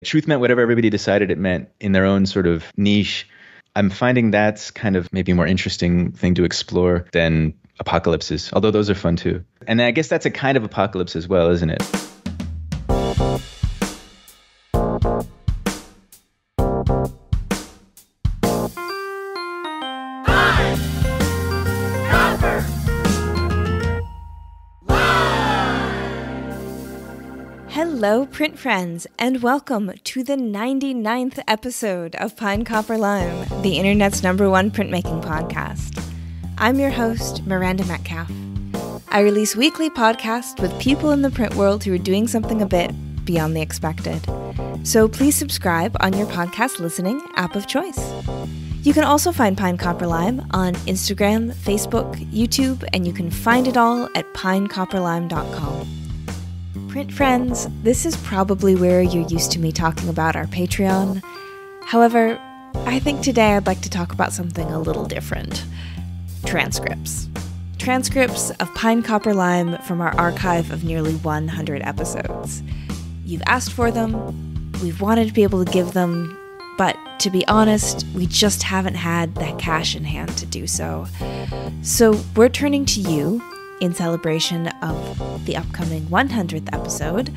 Truth meant whatever everybody decided it meant in their own sort of niche. I'm finding that's kind of maybe a more interesting thing to explore than apocalypses, although those are fun too. And I guess that's a kind of apocalypse as well, isn't it? Hello, print friends, and welcome to the 99th episode of Pine Copper Lime, the internet's #1 printmaking podcast. I'm your host, Miranda Metcalf. I release weekly podcasts with people in the print world who are doing something a bit beyond the expected. So please subscribe on your podcast listening app of choice. You can also find Pine Copper Lime on Instagram, Facebook, YouTube, and you can find it all at pinecopperlime.com. Print friends, this is probably where you're used to me talking about our Patreon. However, I think today I'd like to talk about something a little different. Transcripts. Transcripts of Pine Copper Lime from our archive of nearly 100 episodes. You've asked for them, we've wanted to be able to give them, but to be honest, we just haven't had that cash in hand to do so. So we're turning to you in celebration of the upcoming 100th episode,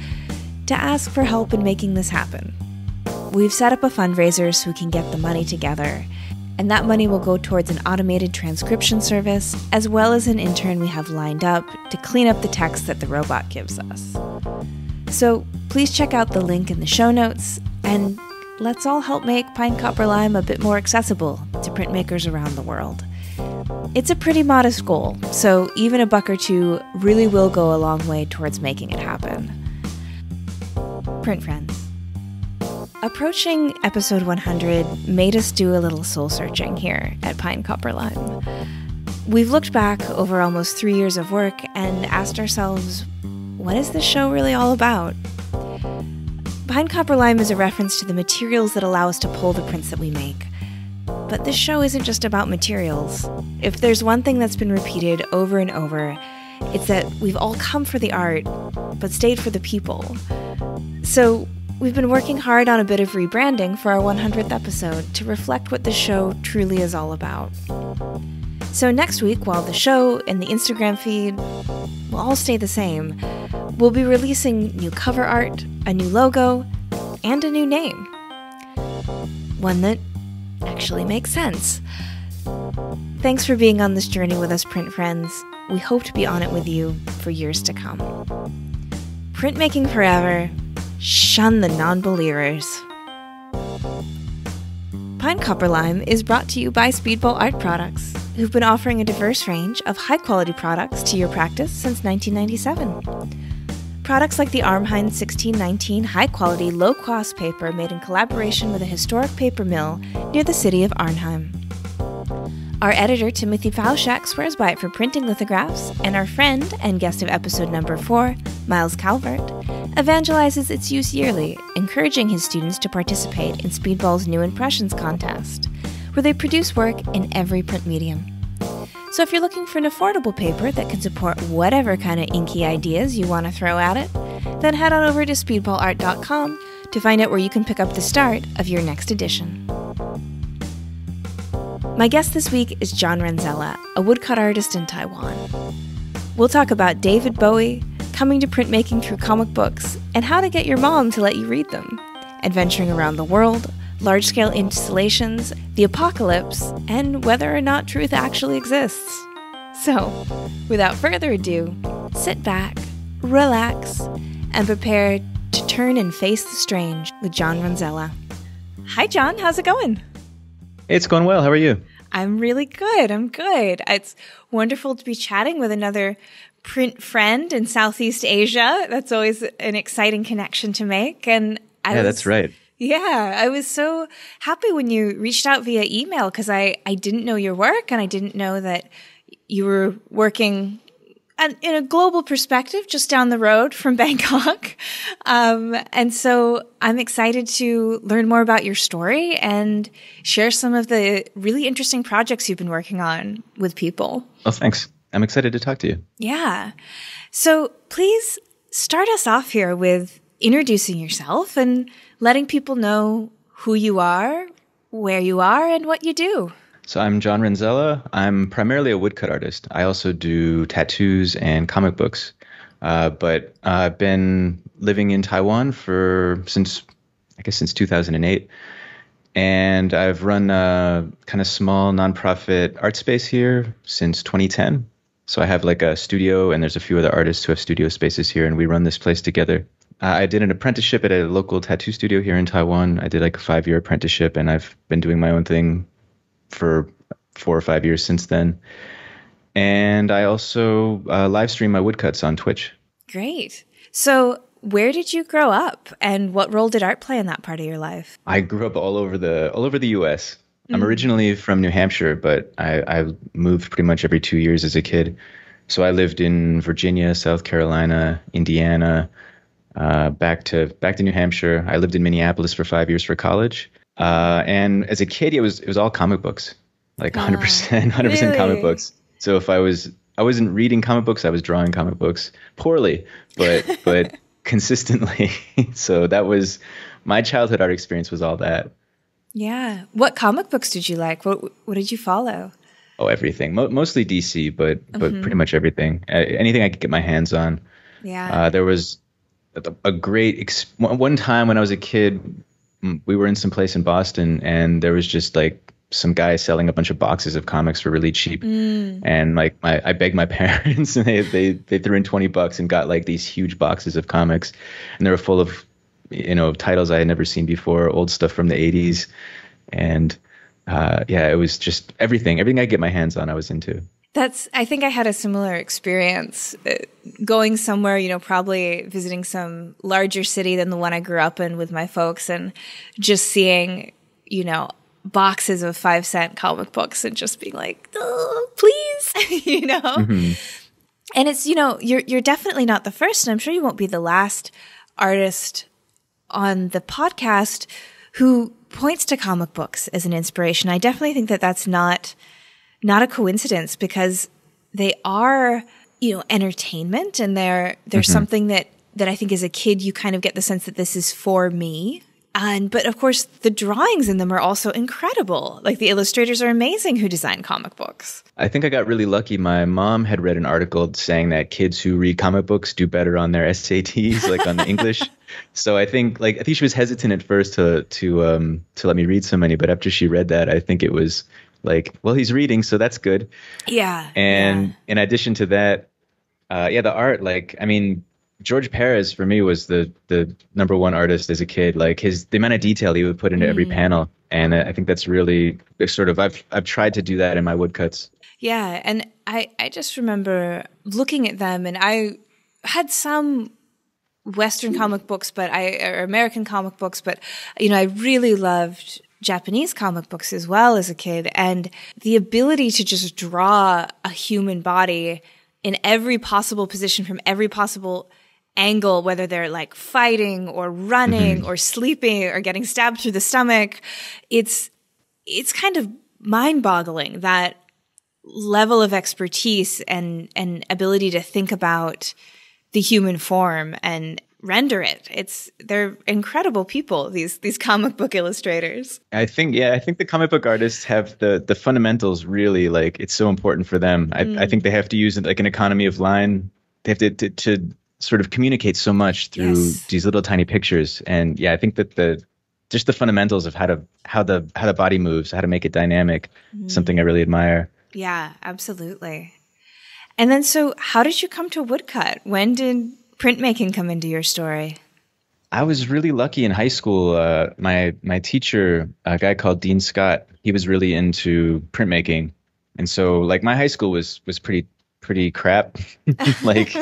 to ask for help in making this happen. We've set up a fundraiser so we can get the money together, and that money will go towards an automated transcription service, as well as an intern we have lined up to clean up the text that the robot gives us. So please check out the link in the show notes, and let's all help make Pine Copper Lime a bit more accessible to printmakers around the world. It's a pretty modest goal, so even a buck or two really will go a long way towards making it happen. Print friends, approaching episode 100 made us do a little soul searching here at Pine Copper Lime. We've looked back over almost 3 years of work and asked ourselves, what is this show really all about? Pine Copper Lime is a reference to the materials that allow us to pull the prints that we make. But this show isn't just about materials. If there's one thing that's been repeated over and over, it's that we've all come for the art, but stayed for the people. So we've been working hard on a bit of rebranding for our 100th episode to reflect what the show truly is all about. So next week, while the show and the Instagram feed will all stay the same, we'll be releasing new cover art, a new logo, and a new name. One that actually makes sense. Thanks for being on this journey with us, print friends. We hope to be on it with you for years to come. Printmaking forever. Shun the non-believers. Pine Copper Lime is brought to you by Speedball Art Products, who've been offering a diverse range of high-quality products to your practice since 1997. Products like the Armheim 1619 high-quality, low-cost paper made in collaboration with a historic paper mill near the city of Arnhem. Our editor, Timothy Pauschak, swears by it for printing lithographs, and our friend and guest of episode number 4, Miles Calvert, evangelizes its use yearly, encouraging his students to participate in Speedball's New Impressions contest, where they produce work in every print medium. So if you're looking for an affordable paper that can support whatever kind of inky ideas you want to throw at it, then head on over to speedballart.com to find out where you can pick up the start of your next edition. My guest this week is Jon Renzella, a woodcut artist in Taiwan. We'll talk about David Bowie, coming to printmaking through comic books, and how to get your mom to let you read them, adventuring around the world, large-scale installations, the apocalypse, and whether or not truth actually exists. So, without further ado, sit back, relax, and prepare to turn and face the strange with Jon Renzella. Hi, Jon. How's it going? It's going well. How are you? I'm really good. I'm good. It's wonderful to be chatting with another print friend in Southeast Asia. That's always an exciting connection to make. And that's right. Yeah, I was so happy when you reached out via email because I didn't know your work and I didn't know that you were working in a global perspective just down the road from Bangkok. And so I'm excited to learn more about your story and share some of the really interesting projects you've been working on with people. Well, thanks. I'm excited to talk to you. Yeah. So please start us off here with introducing yourself and letting people know who you are, where you are, and what you do. So I'm Jon Renzella. I'm primarily a woodcut artist. I also do tattoos and comic books. But I've been living in Taiwan since 2008. And I've run a kind of small nonprofit art space here since 2010. So I have like a studio, and there's a few other artists who have studio spaces here, and we run this place together. I did an apprenticeship at a local tattoo studio here in Taiwan. I did like a 5-year apprenticeship, and I've been doing my own thing for 4 or 5 years since then. And I also live stream my woodcuts on Twitch. Great. So where did you grow up, and what role did art play in that part of your life? I grew up all over the U.S. I'm originally from New Hampshire, but I moved pretty much every 2 years as a kid. So I lived in Virginia, South Carolina, Indiana, back to New Hampshire. I lived in Minneapolis for 5 years for college. And as a kid, it was all comic books, like 100% really? comic books. So if I wasn't reading comic books, I was drawing comic books poorly, but consistently. So that was my childhood art experience, was all that. Yeah. What comic books did you like? What did you follow? Oh, everything. Mostly DC, but pretty much everything. Anything I could get my hands on. Yeah. There was a great one time when I was a kid. We were in some place in Boston, and there was just like some guy selling a bunch of boxes of comics for really cheap. And like I begged my parents, and they threw in $20 and got like these huge boxes of comics, and they were full of titles I had never seen before, old stuff from the 80s. And it was just everything I could get my hands on, I was into. I think I had a similar experience going somewhere, probably visiting some larger city than the one I grew up in with my folks, and just seeing, boxes of 5-cent comic books and just being like, oh, please, Mm-hmm. And it's, you're definitely not the first, and I'm sure you won't be the last artist on the podcast who points to comic books as an inspiration. I definitely think that that's not a coincidence, because they are, entertainment, and they're something that I think as a kid you kind of get the sense that this is for me. But of course the drawings in them are also incredible. Like the illustrators are amazing who design comic books. I think I got really lucky. My mom had read an article saying that kids who read comic books do better on their SATs, like on the English. So I think she was hesitant at first to let me read so many, but after she read that, I think it was like, well, he's reading, so that's good. Yeah. And in addition to that, the art, George Perez for me was the number one artist as a kid. Like the amount of detail he would put into every panel, and I think that's really sort of I've tried to do that in my woodcuts. Yeah, and I just remember looking at them, and I had some Western comic books, or American comic books, but I really loved Japanese comic books as well as a kid, and the ability to just draw a human body in every possible position from every possible angle, whether they're like fighting or running or sleeping or getting stabbed through the stomach. It's kind of mind-boggling, that level of expertise and ability to think about the human form and render it. They're incredible people, these comic book illustrators. I think the comic book artists have the fundamentals really, like, it's so important for them. I think they have to use like an economy of line. They have to sort of communicate so much through these little tiny pictures. And I think that just the fundamentals of how the body moves, how to make it dynamic, something I really admire. Yeah, absolutely. And then, so how did you come to woodcut? When did printmaking come into your story? I was really lucky in high school. My teacher, a guy called Dean Scott, he was really into printmaking. And so like my high school was pretty crap. Like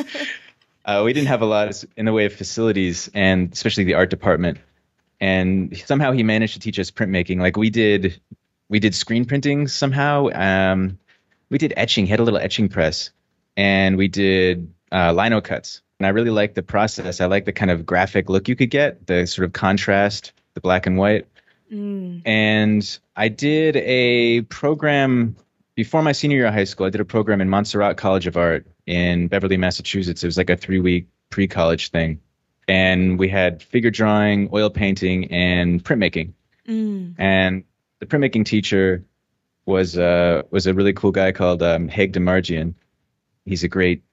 we didn't have a lot in the way of facilities, and especially the art department. And somehow he managed to teach us printmaking. Like we did screen printing somehow. We did etching. He had a little etching press, and we did lino cuts. And I really liked the process. I liked the kind of graphic look you could get, the sort of contrast, the black and white. And I did a program before my senior year of high school. I did a program in Montserrat College of Art in Beverly, Massachusetts. It was like a 3-week pre-college thing. and we had figure drawing, oil painting, and printmaking. And the printmaking teacher was a really cool guy called Haig DeMargian. He's a great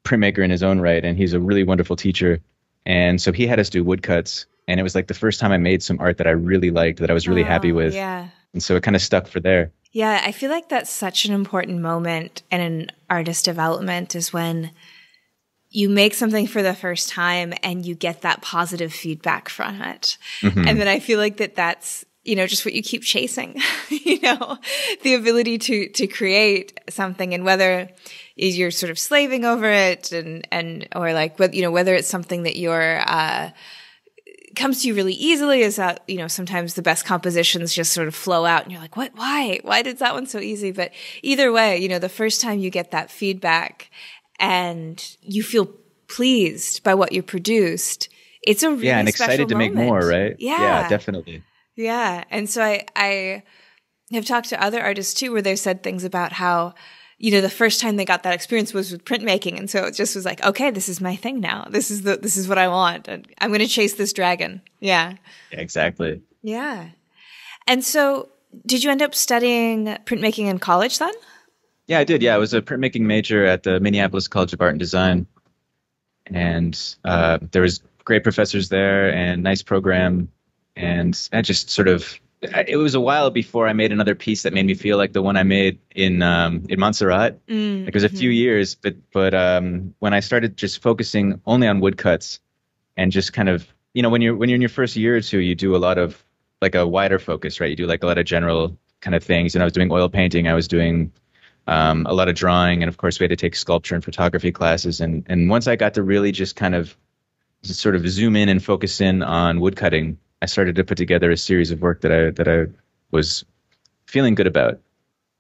printmaker in his own right, and he's a really wonderful teacher. And so he had us do woodcuts, and it was like the first time I made some art that I really liked, that I was really happy with. Yeah. And so it kind of stuck for there. Yeah, I feel like that's such an important moment in an artist development, is when you make something for the first time and you get that positive feedback from it. And then I feel like that's, just what you keep chasing, the ability to create something, and whether you're sort of slaving over it or like, whether it's something that you're, comes to you really easily, is that, sometimes the best compositions just sort of flow out and you're like, what, why did that one so easy? But either way, the first time you get that feedback and you feel pleased by what you produced, it's a really and special excited to moment. make more, right? Yeah, definitely. Yeah. And so I have talked to other artists too, where they've said things about how, the first time they got that experience was with printmaking. And so it just was like, okay, this is my thing now. This is what I want. And I'm going to chase this dragon. Yeah. Exactly. Yeah. And so did you end up studying printmaking in college then? Yeah, I did. Yeah, I was a printmaking major at the Minneapolis College of Art and Design. And there was great professors there and nice program. And I just sort of, it was a while before I made another piece that made me feel like the one I made in Montserrat. Like it was a few years, but when I started just focusing only on woodcuts and just kind of, when you're in your first year or two, you do a lot of like a wider focus, right? You do like a lot of general kind of things. And I was doing oil painting. I was doing a lot of drawing. And of course, we had to take sculpture and photography classes. And once I got to really just kind of just sort of zoom in and focus in on woodcutting, I started to put together a series of work that I was feeling good about.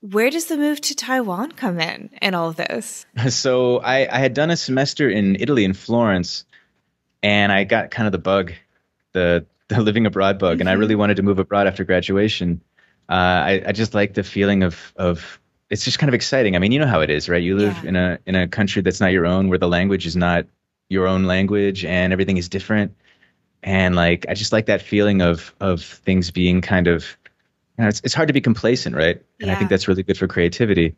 Where does the move to Taiwan come in all of this? So I had done a semester in Italy, in Florence, and I got kind of the bug, the living abroad bug, and I really wanted to move abroad after graduation. I just like the feeling of it's just kind of exciting. I mean, you know how it is, right? You live in a country that's not your own, where the language is not your own language and everything is different. And like, I just like that feeling of things being kind of, it's hard to be complacent, right? And I think that's really good for creativity.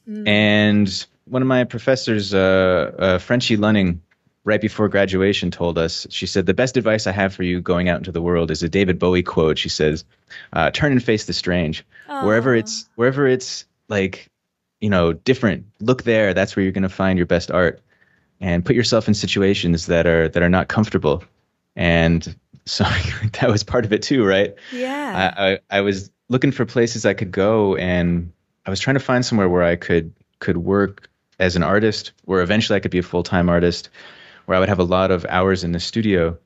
And one of my professors, Frenchie Lunning, right before graduation told us, she said, the best advice I have for you going out into the world is a David Bowie quote. She says, turn and face the strange. Aww. Wherever it's like, different, look there. That's where you're going to find your best art, and put yourself in situations that are not comfortable. And so that was part of it too, right? Yeah. I was looking for places I could go, and I was trying to find somewhere where I could work as an artist, where eventually I could be a full-time artist, where I would have a lot of hours in the studio.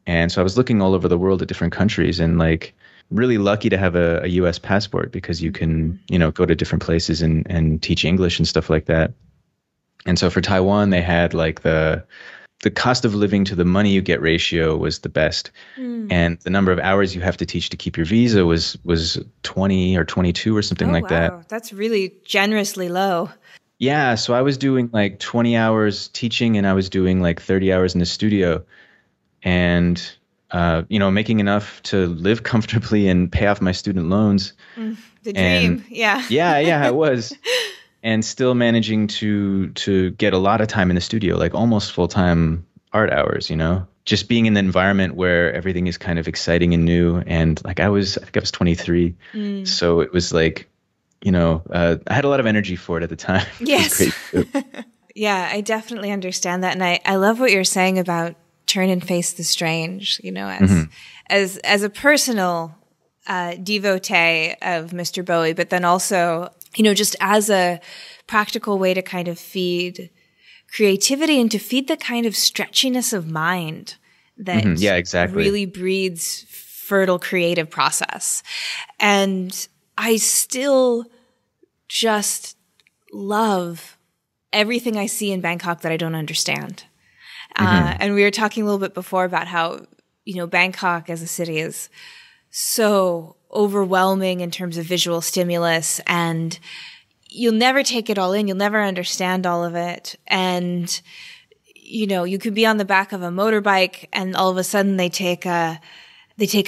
And so I was looking all over the world at different countries, and like really lucky to have a US passport, because you can, go to different places and teach English and stuff like that. And so for Taiwan, they had like the cost of living to the money you get ratio was the best. And the number of hours you have to teach to keep your visa was 20 or 22 or something like that. That's really generously low. Yeah. So I was doing like 20 hours teaching, and I was doing like 30 hours in the studio, and, making enough to live comfortably and pay off my student loans. The dream. Yeah. Yeah, it was. And still managing to get a lot of time in the studio, like almost full-time art hours, just being in the environment where everything is kind of exciting and new. And like I think I was 23. So it was like, I had a lot of energy for it at the time. Yes. Yeah, I definitely understand that. And I love what you're saying about turn and face the strange, as a personal devotee of Mr. Bowie, but then also, just as a practical way to kind of feed creativity and to feed the kind of stretchiness of mind that really breeds fertile creative process. And I still just love everything I see in Bangkok that I don't understand. And we were talking a little bit before about how, Bangkok as a city is so overwhelming in terms of visual stimulus, and you'll never take it all in. You'll never understand all of it. And, you could be on the back of a motorbike and all of a sudden they take a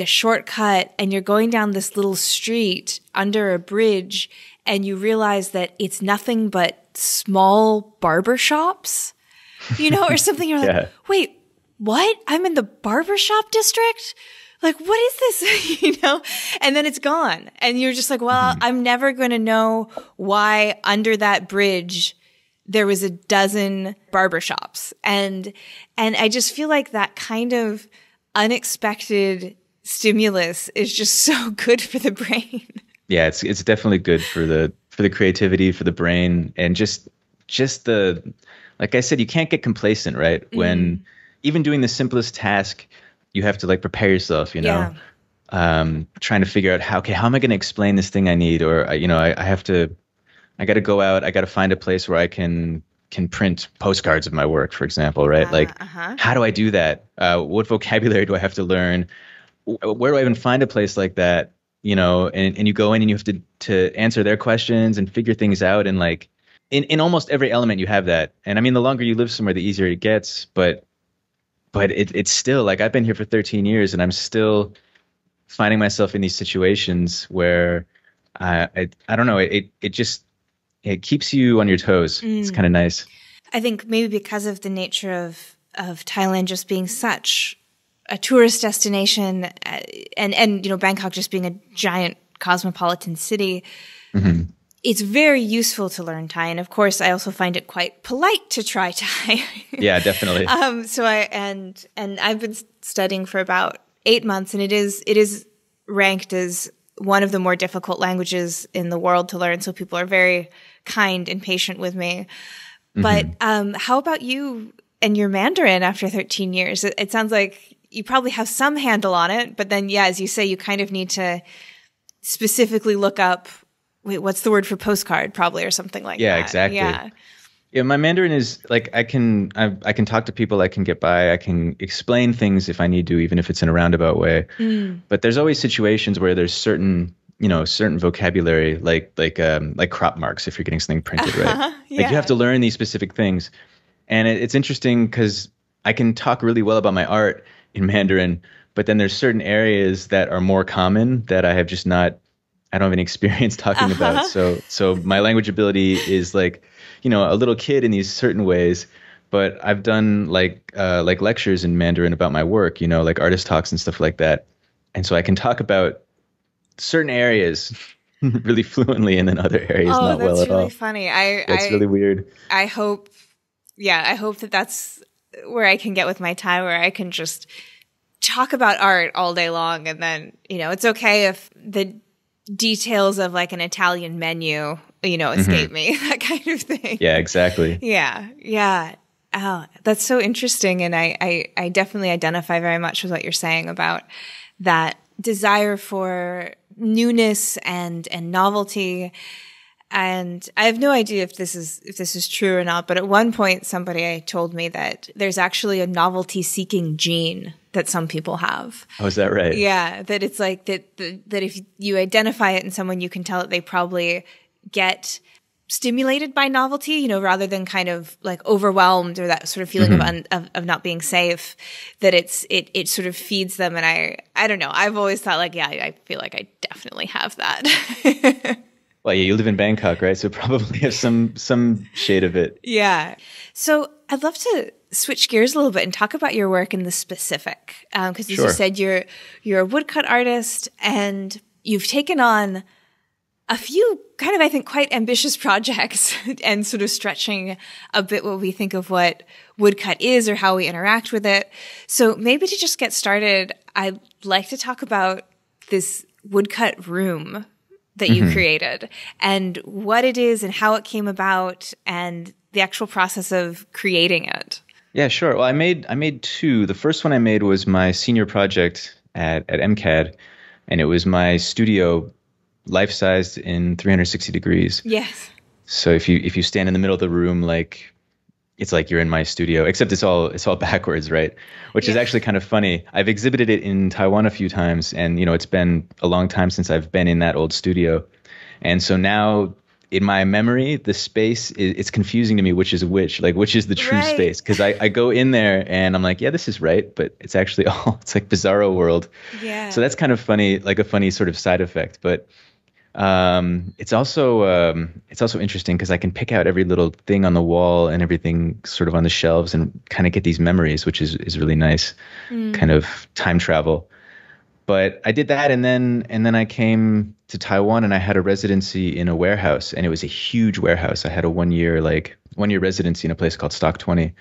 shortcut and you're going down this little street under a bridge and you realize that it's nothing but small barber shops, or something. You're like, wait, what? I'm in the barbershop district? Like, what is this? And then it's gone. And you're just like, well, I'm never going to know why under that bridge there was a dozen barbershops. And I just feel like that kind of unexpected stimulus is just so good for the brain. Yeah, it's definitely good for the creativity, for the brain, and just the, like I said, you can't get complacent, right? When even doing the simplest task, you have to like prepare yourself, trying to figure out how am I going to explain this thing I need, or I got to go out, I got to find a place where I can print postcards of my work, for example, right? How do I do that? What vocabulary do I have to learn? Where do I even find a place like that? And you go in and you have to answer their questions and figure things out. And like in almost every element you have that. And I mean, the longer you live somewhere, the easier it gets. But it's still like, I've been here for 13 years and I'm still finding myself in these situations where I don't know, it keeps you on your toes. It's kind of nice. I think maybe because of the nature of Thailand just being such a tourist destination, and Bangkok just being a giant cosmopolitan city, it's very useful to learn Thai. And of course, I also find it quite polite to try Thai. Yeah, definitely. So I've been studying for about 8 months, and it is ranked as one of the more difficult languages in the world to learn. So people are very kind and patient with me. But how about you and your Mandarin after 13 years? It sounds like you probably have some handle on it, but then, as you say, you kind of need to specifically look up, what's the word for postcard, probably, or something like that. Yeah, exactly. Yeah, my Mandarin is like, I can talk to people, I can get by, I can explain things if I need to, even if it's in a roundabout way. But there's always situations where there's certain vocabulary, like crop marks if you're getting something printed, right? Like you have to learn these specific things. And it's interesting because I can talk really well about my art in Mandarin, but then there's certain areas that are more common that I don't have any experience talking about. So my language ability is like, a little kid in these certain ways, but I've done like lectures in Mandarin about my work, like artist talks and stuff like that. And so I can talk about certain areas really fluently and then other areas not well at all. That's really funny. It's really weird. I hope that that's where I can get with my Thai, where I can just talk about art all day long. And then, it's okay if the details of like an Italian menu, escape me, that kind of thing. Yeah, exactly. Yeah. Oh, that's so interesting. And I definitely identify very much with what you're saying about that desire for newness and novelty. And I have no idea if this is true or not, but at one point somebody told me that there's actually a novelty-seeking gene that some people have. Oh, is that right? Yeah, that it's like that if you identify it in someone, you can tell that they probably get stimulated by novelty, rather than kind of like overwhelmed or that sort of feeling of not being safe, that it sort of feeds them. And I don't know. I've always thought like, I feel like I definitely have that. Well, yeah, you live in Bangkok, right? So probably have some shade of it. Yeah. So I'd love to switch gears a little bit and talk about your work in the specific. Because as you said, you're a woodcut artist and you've taken on a few kind of, I think, quite ambitious projects and sort of stretching a bit what we think of what woodcut is or how we interact with it. So maybe to just get started, I'd like to talk about this woodcut room that you created and what it is and how it came about and the actual process of creating it. Yeah, sure. Well, I made two. The first one I made was my senior project at MCAD, and it was my studio life-sized in 360 degrees. Yes. So if you stand in the middle of the room, like it's like you're in my studio, except it's all backwards, right? Which is actually kind of funny. I've exhibited it in Taiwan a few times, and it's been a long time since I've been in that old studio. And so now in my memory, the space it's confusing to me which is which, like which is the true Right. space. Because I go in there and I'm like, yeah, this is right, but it's actually all it's like bizarro world. Yeah. So that's kind of funny, like a funny sort of side effect. But it's also interesting because I can pick out every little thing on the wall and everything sort of on the shelves and kind of get these memories, which is really nice, kind of time travel. But I did that, and then I came to Taiwan, and I had a residency in a warehouse, and it was a huge warehouse. I had a one-year residency in a place called Stock 20,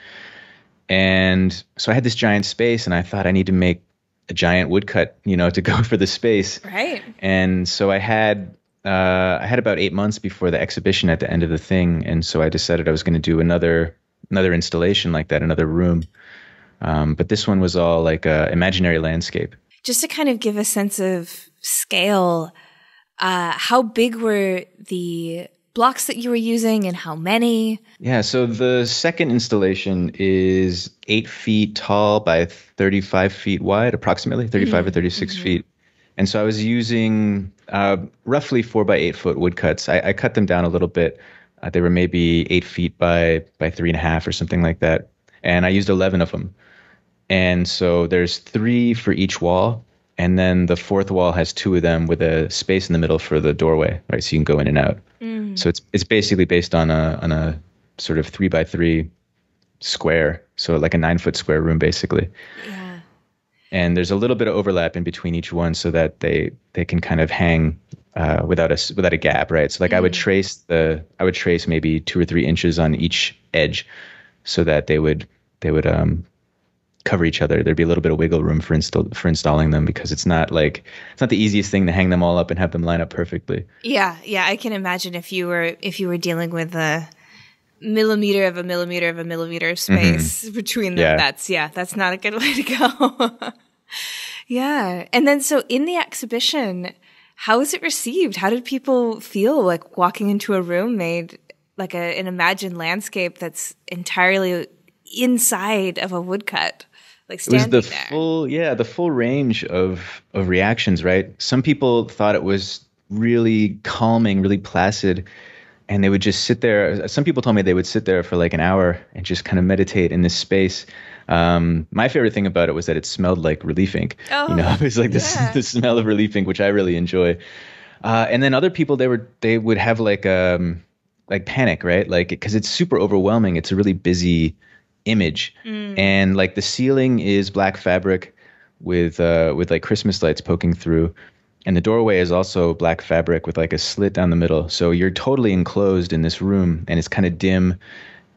and so I had this giant space, and I thought I need to make a giant woodcut, to go for the space. Right. And so I had about 8 months before the exhibition at the end of the thing, and so I decided I was going to do another installation like that, another room. But this one was all like a imaginary landscape. Just to kind of give a sense of scale, how big were the blocks that you were using and how many? Yeah, so the second installation is 8 feet tall by 35 feet wide, approximately 35 or 36 feet. And so I was using roughly 4 by 8 foot woodcuts. I cut them down a little bit. They were maybe 8 feet by 3.5 or something like that. And I used 11 of them. And so there's 3 for each wall. And then the fourth wall has 2 of them with a space in the middle for the doorway, right? So you can go in and out. So it's basically based on a sort of 3 by 3 square. So like a 9-foot square room, basically. Yeah. And there's a little bit of overlap in between each one so that they can kind of hang without a gap, right? So like I would trace maybe 2 or 3 inches on each edge so that they would cover each other. There'd be a little bit of wiggle room for installing them, because it's not the easiest thing to hang them all up and have them line up perfectly. Yeah, I can imagine if you were dealing with a millimeter of a millimeter of a millimeter of space between them. Yeah. That's not a good way to go. Yeah. And then so in the exhibition, how was it received? How did people feel like walking into a room made like an imagined landscape that's entirely inside of a woodcut? Like standing there. It was the full range of reactions, right? Some people thought it was really calming, really placid, and they would just sit there. Some people told me they would sit there for like an hour and just kind of meditate in this space. My favorite thing about it was that it smelled like relief ink. Oh, it was like the smell of relief ink, which I really enjoy. And then other people, they would have like panic, right? Like, because it's super overwhelming. It's a really busy image, and like the ceiling is black fabric with like Christmas lights poking through, and the doorway is also black fabric with like a slit down the middle. So you're totally enclosed in this room, and it's kind of dim,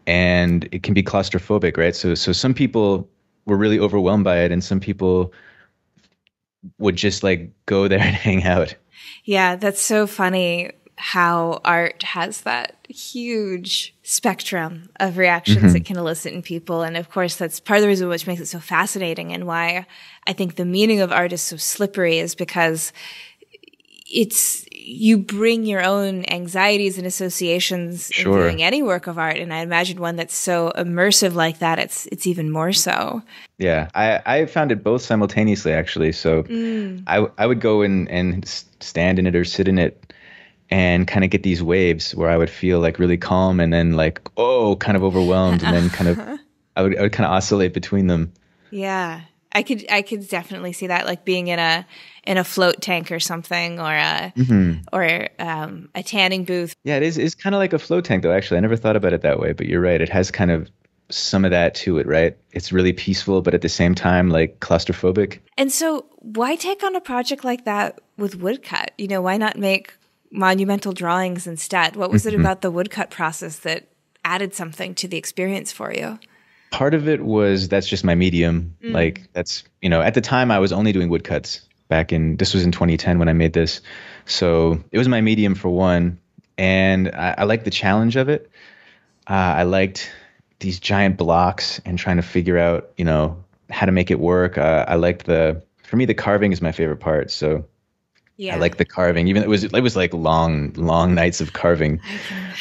and it can be claustrophobic, right? So some people were really overwhelmed by it, and some people would just like go there and hang out. Yeah, that's so funny how art has that huge spectrum of reactions it can elicit in people. And of course, that's part of the reason which makes it so fascinating, and why I think the meaning of art is so slippery, is because you bring your own anxieties and associations in viewing any work of art. And I imagine one that's so immersive like that, it's even more so. Yeah, I found it both simultaneously, actually. So I would go in and stand in it or sit in it and kind of get these waves where I would feel like really calm, and then like, kind of overwhelmed, and then kind of I would kind of oscillate between them. Yeah. I could definitely see that, like being in a float tank or something, or a tanning booth. Yeah, it's kind of like a float tank, though. Actually, I never thought about it that way, but you're right. It has kind of some of that to it, right? It's really peaceful, but at the same time, like claustrophobic. And so, why take on a project like that with woodcut? Why not make monumental drawings instead? What was it about the woodcut process that added something to the experience for you? Part of it was that's just my medium. Like that's, at the time I was only doing woodcuts this was in 2010 when I made this. So it was my medium for one. And I liked the challenge of it. I liked these giant blocks and trying to figure out, how to make it work. I liked for me, the carving is my favorite part. So yeah. I like the carving. Even it was like long nights of carving. I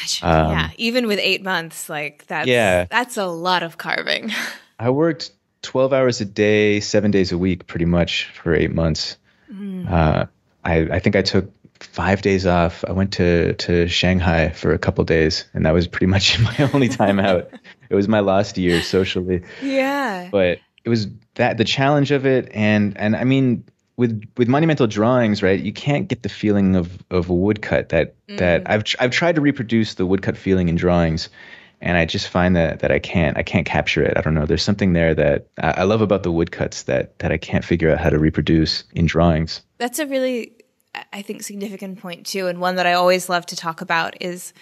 can imagine. Even with 8 months, like that's a lot of carving. I worked 12 hours a day, 7 days a week, pretty much for 8 months. I think I took 5 days off. I went to Shanghai for a couple days, and that was pretty much my only time out. It was my lost year socially. Yeah. But it was that the challenge of it, and I mean, with monumental drawings, right? You can't get the feeling of a woodcut that I've tried to reproduce the woodcut feeling in drawings, and I just find that I can't capture it. I don't know. There's something there that I love about the woodcuts that I can't figure out how to reproduce in drawings. That's a really, I think, significant point too, and one that I always love to talk about is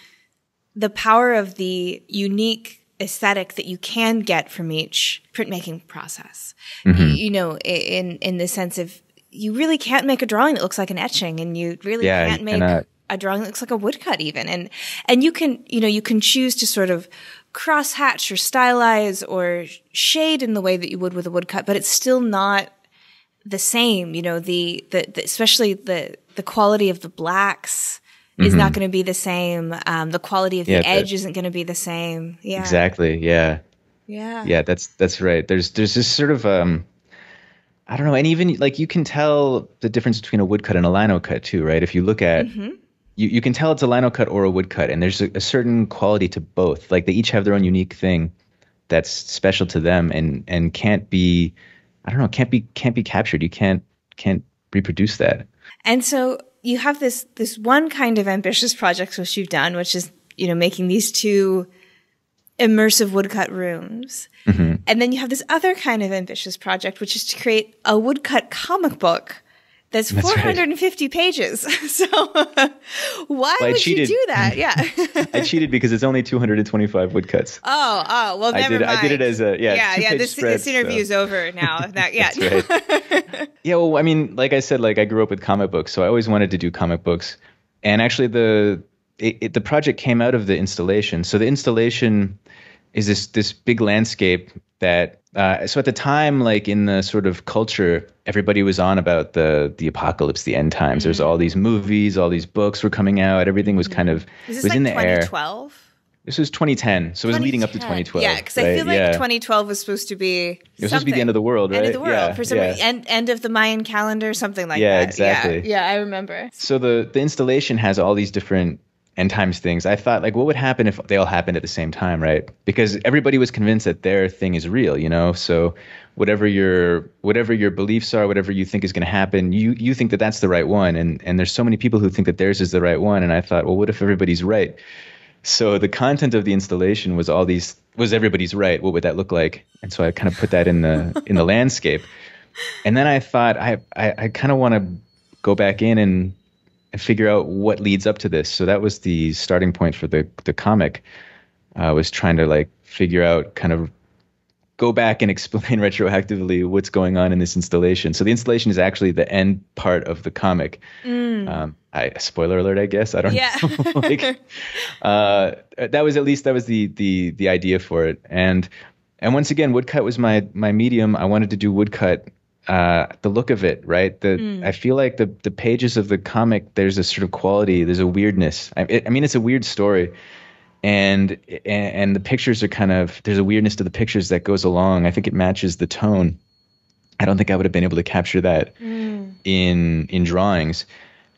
the power of the unique aesthetic that you can get from each printmaking process. You know, in the sense of you really can't make a drawing that looks like an etching, and you really can't make a drawing that looks like a woodcut even. And you can choose to sort of cross-hatch or stylize or shade in the way that you would with a woodcut, but it's still not the same. You know, the especially the quality of the blacks is not going to be the same. The quality of the edge isn't going to be the same. Yeah. Exactly. Yeah. Yeah. Yeah, that's right. There's this sort of I don't know, and even like you can tell the difference between a woodcut and a lino cut too, right? If you look at you can tell it's a lino cut or a woodcut, and there's a certain quality to both. Like they each have their own unique thing that's special to them and can't be captured. You can't reproduce that. And so you have this one kind of ambitious project which you've done, which is, you know, making these two immersive woodcut rooms. And then you have this other kind of ambitious project, which is to create a woodcut comic book that's 450 pages. So why would you do that? Yeah. I cheated because it's only 225 woodcuts. Oh, well, never mind. I did it as a, this interview's over now. That's right. Yeah, well, I mean, like I said, like I grew up with comic books, so I always wanted to do comic books. And actually the project came out of the installation. So the installation is this big landscape that, so at the time, like in the sort of culture, everybody was on about the apocalypse, the end times. There's all these movies, all these books were coming out. Everything was kind of, was like in the 2012? Air. This was 2010, so it was leading up to 2012. Yeah, because I feel like 2012 was supposed to be It was supposed to be the end of the world, right? End of the world, for some reason. End of the Mayan calendar, something like that. Yeah, exactly. Yeah, I remember. So the installation has all these different end times things. I thought, like, what would happen if they all happened at the same time, right? Because everybody was convinced that their thing is real, you know? So whatever your beliefs are, whatever you think is going to happen, you think that that's the right one. And there's so many people who think that theirs is the right one. And I thought, well, what if everybody's right? So the content of the installation was everybody's right. What would that look like? And so I kind of put that in the landscape. And then I thought I kind of want to go back in and figure out what leads up to this. So that was the starting point for the comic. I was trying to like figure out, kind of go back and explain retroactively what's going on in this installation. So the installation is actually the end part of the comic. Spoiler alert, I guess. I don't know. That was the idea for it. And once again, woodcut was my medium. I wanted to do woodcut, the look of it, right? I feel like the pages of the comic, there's a sort of quality, there's a weirdness. I mean, it's a weird story. And the pictures are kind of, there's a weirdness to the pictures that goes along. I think it matches the tone. I don't think I would have been able to capture that in drawings.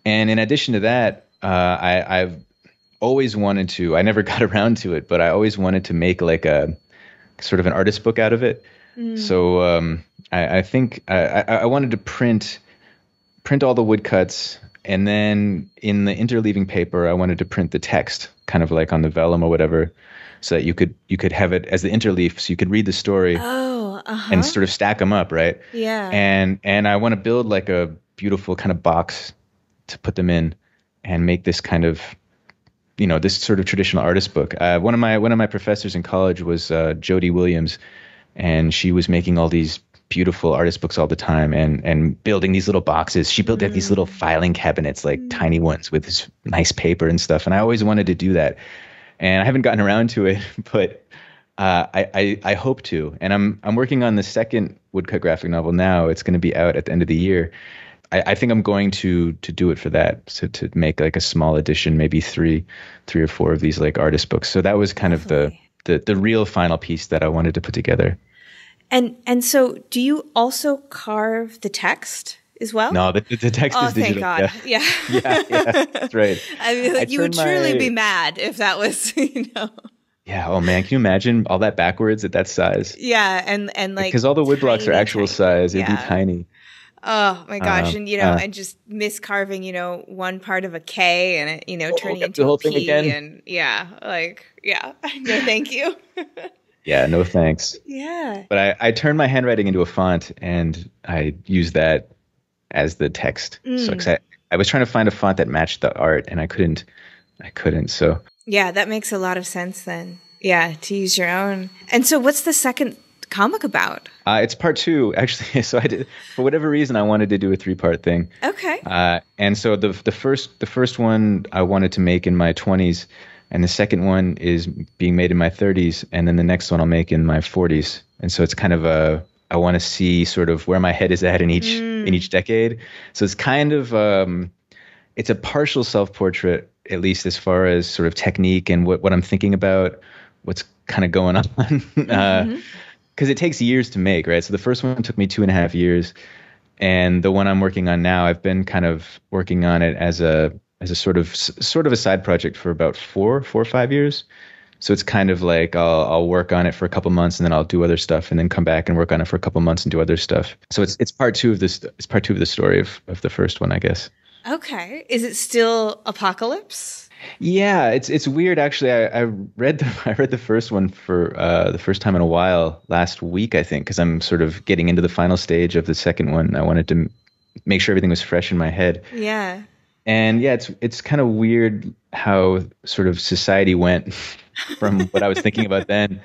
And in addition to that, I've always wanted to, I never got around to it, but I always wanted to make like a sort of an artist book out of it. So I think I wanted to print all the woodcuts, and then in the interleaving paper, I wanted to print the text, kind of like on the vellum or whatever, so that you could have it as the interleaf, so you could read the story and sort of stack them up, right? Yeah. And I want to build like a beautiful kind of box to put them in, and make this kind of, you know, this sort of traditional artist book. One of my professors in college was Jody Williams, and she was making all these beautiful artist books all the time, and building these little boxes. She built these little filing cabinets, like tiny ones with this nice paper and stuff. And I always wanted to do that, and I haven't gotten around to it, but I hope to. And I'm working on the second woodcut graphic novel now. It's going to be out at the end of the year. I think I'm going to do it for that, so to make like a small edition, maybe three or four of these like artist books. So that was kind of the real final piece that I wanted to put together. And so do you also carve the text as well? No, the text Oh, is digital. thank God. Yeah. Yeah, that's right. I mean, like, you would truly be mad if that was, Yeah. Oh man, can you imagine all that backwards at that size? Yeah, and like Because all the wood blocks are tiny, actual tiny. size. It'd be Yeah. tiny. Oh my gosh. And, Uh, and just miscarving, one part of a K and it, turning the into whole a thing P. again. And yeah, no, thank you. Yeah, no thanks. Yeah. But I turned my handwriting into a font and I used that as the text. So 'cause I was trying to find a font that matched the art and I couldn't. So Yeah, that makes a lot of sense then. Yeah, to use your own. And so what's the second comic about? it's part 2 actually. So I did, for whatever reason, I wanted to do a 3-part thing. Okay. And so the first one I wanted to make in my 20s, and the second one is being made in my 30s, and then the next one I'll make in my 40s. And so it's kind of I want to see sort of where my head is at in each decade. So it's kind of it's a partial self-portrait, at least as far as sort of technique and what I'm thinking about, what's kind of going on. Because it takes years to make, right? So the first one took me 2.5 years, and the one I'm working on now, I've been kind of working on it as a sort of a side project for about 4 or 5 years. So it's kind of like I'll work on it for a couple months and then I'll do other stuff and then come back and work on it for a couple months and do other stuff. So it's part 2 of this. It's part 2 of the story of the first one, I guess. Okay. Is it still apocalypse? Yeah, it's weird actually. I read the first one for the first time in a while last week, I think, because I'm sort of getting into the final stage of the second one. I wanted to make sure everything was fresh in my head. Yeah. And yeah, it's kind of weird how sort of society went from what I was thinking about then.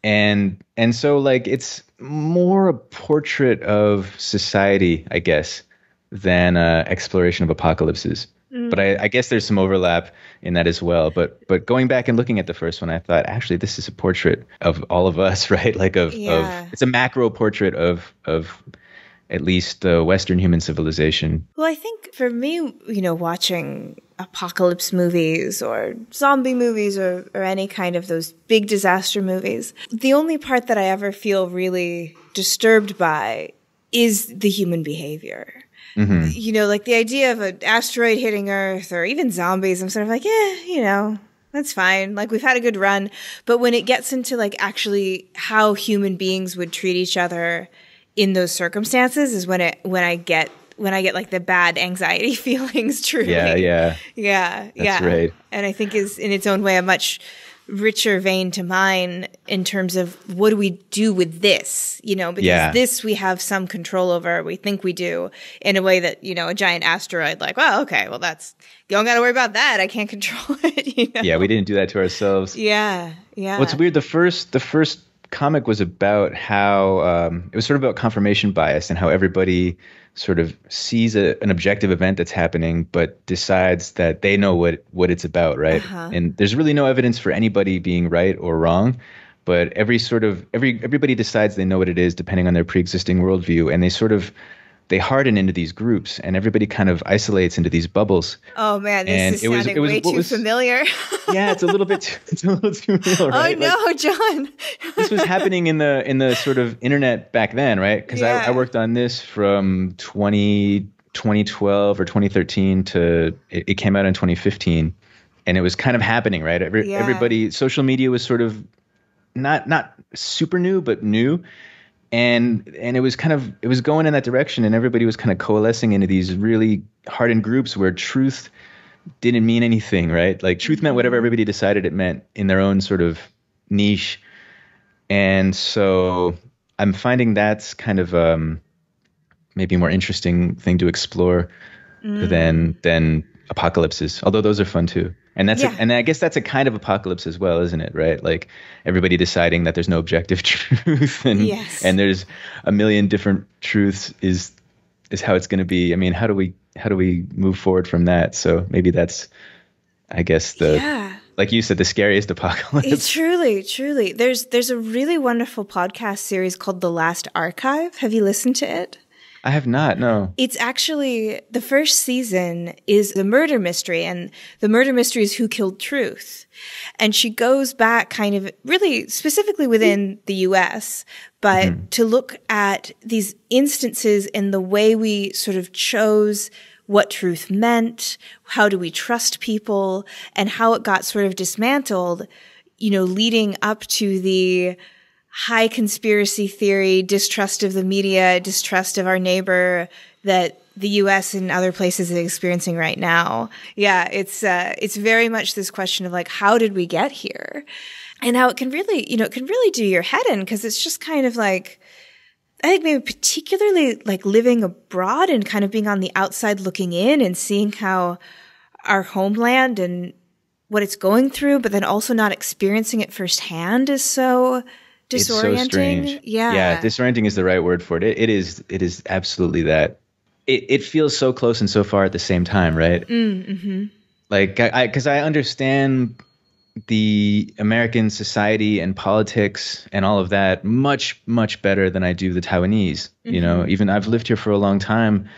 And so like it's more a portrait of society, I guess, than exploration of apocalypses. But I guess there's some overlap in that as well. But going back and looking at the first one, I thought, actually, this is a portrait of all of us, right? Like of it's a macro portrait of at least Western human civilization. Well, I think for me, watching apocalypse movies or zombie movies or any kind of those big disaster movies, the only part that I ever feel really disturbed by is the human behavior. Mm-hmm. Like the idea of an asteroid hitting Earth or even zombies, I'm sort of like, that's fine. Like we've had a good run. But when it gets into like actually how human beings would treat each other in those circumstances is when I get like the bad anxiety feelings truly. Yeah. That's right. And I think is in its own way a much richer vein to mine in terms of what do we do with this, because this we have some control over, we think we do, in a way that, a giant asteroid, like, well, okay, well you don't got to worry about that. I can't control it. Yeah, we didn't do that to ourselves. Yeah. Well, it's weird. The first comic was about how it was sort of about confirmation bias and how everybody sort of sees an objective event that's happening, but decides that they know what it's about, right? Uh-huh. And there's really no evidence for anybody being right or wrong, but everybody decides they know what it is depending on their pre-existing worldview, and they harden into these groups, and everybody kind of isolates into these bubbles. Oh man, this is sounding way too familiar. Yeah, it's a little too real, right? Oh no, John. This was happening in the sort of internet back then, right? Because I worked on this from 2012 or 2013 to it came out in 2015, and it was kind of happening, right? Everybody, social media was sort of not super new, but new. And it was going in that direction, and everybody was kind of coalescing into these really hardened groups where truth didn't mean anything, right? Like truth meant whatever everybody decided it meant in their own sort of niche. And so I'm finding that's kind of maybe a more interesting thing to explore than apocalypses, although those are fun too. And and I guess that's a kind of apocalypse as well, isn't it? Right? Like everybody deciding that there's no objective truth and there's a million different truths is how it's going to be. I mean, how do we move forward from that? So maybe that's, I guess, like you said, the scariest apocalypse. It's truly. There's a really wonderful podcast series called The Last Archive. Have you listened to it? I have not, no. It's actually, the first season is the murder mystery, and the murder mystery is Who Killed Truth. And she goes back kind of really specifically within the US, but to look at these instances in the way we sort of chose what truth meant, how do we trust people, and how it got sort of dismantled, leading up to the high conspiracy theory, distrust of the media, distrust of our neighbor that the U.S. and other places is experiencing right now. Yeah, it's very much this question of like, how did we get here? And how it can really, it can really do your head in, because it's just kind of like, I think maybe particularly like living abroad and kind of being on the outside looking in and seeing how our homeland and what it's going through, but then also not experiencing it firsthand is so disorienting. It's so strange. Yeah, disorienting is the right word for it. It is absolutely that. It feels so close and so far at the same time, right? Mm-hmm. Like, because I understand the American society and politics and all of that much, much better than I do the Taiwanese. Even I've lived here for a long time.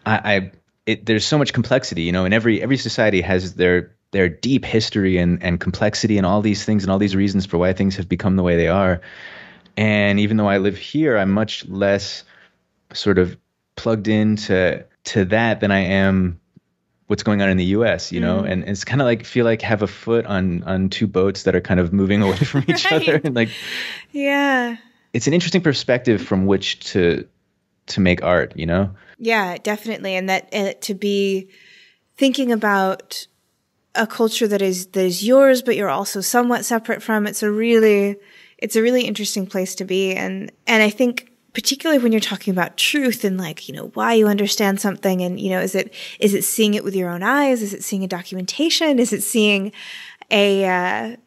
There's so much complexity, and every society has their deep history and complexity and all these things and all these reasons for why things have become the way they are. And even though I live here, I'm much less sort of plugged into that than I am what's going on in the US, and it's kind of like feel like have a foot on two boats that are kind of moving away from each other. And like, yeah, it's an interesting perspective from which to make art, Yeah, definitely. And that to be thinking about a culture that is yours, but you're also somewhat separate from, it's a really interesting place to be. And I think, particularly when you're talking about truth and like, why you understand something and, is it seeing it with your own eyes? Is it seeing a documentation? Is it seeing a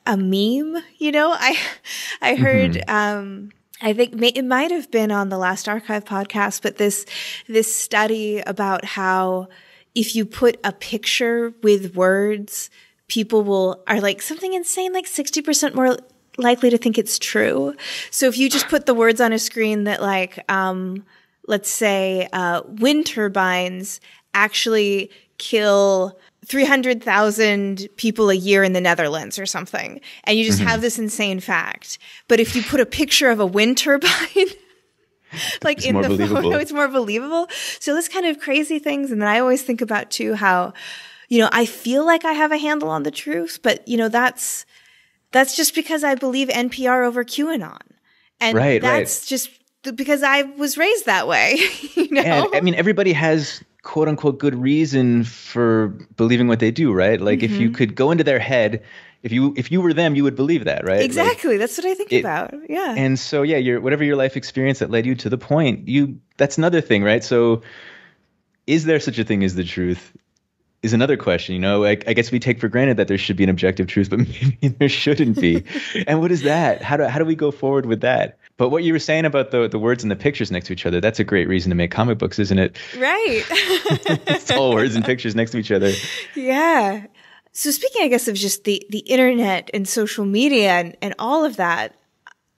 meme? I heard, I think it might have been on the last Archive podcast, but this study about how if you put a picture with words, people are like something insane, like 60% more likely to think it's true. So if you just put the words on a screen that like, let's say, wind turbines actually kill 300,000 people a year in the Netherlands or something, and you just have this insane fact. But if you put a picture of a wind turbine, like it's in the believable. photo, it's more believable. So this kind of crazy things. And then I always think about too, how, I feel like I have a handle on the truth, but that's just because I believe NPR over QAnon. And that's just because I was raised that way, And I mean, everybody has quote unquote good reason for believing what they do, right? Like if you could go into their head, if you were them, you would believe that, right? Exactly. Like, that's what I think about. Yeah. And so, yeah, whatever your life experience that led you to the point, that's another thing, right? So is there such a thing as the truth? Is another question, I guess we take for granted that there should be an objective truth, but maybe there shouldn't be. And what is that? How do we go forward with that? But what you were saying about the words and the pictures next to each other, that's a great reason to make comic books, isn't it? Right. It's all words and pictures next to each other. Yeah. So speaking, I guess, of just the internet and social media and all of that,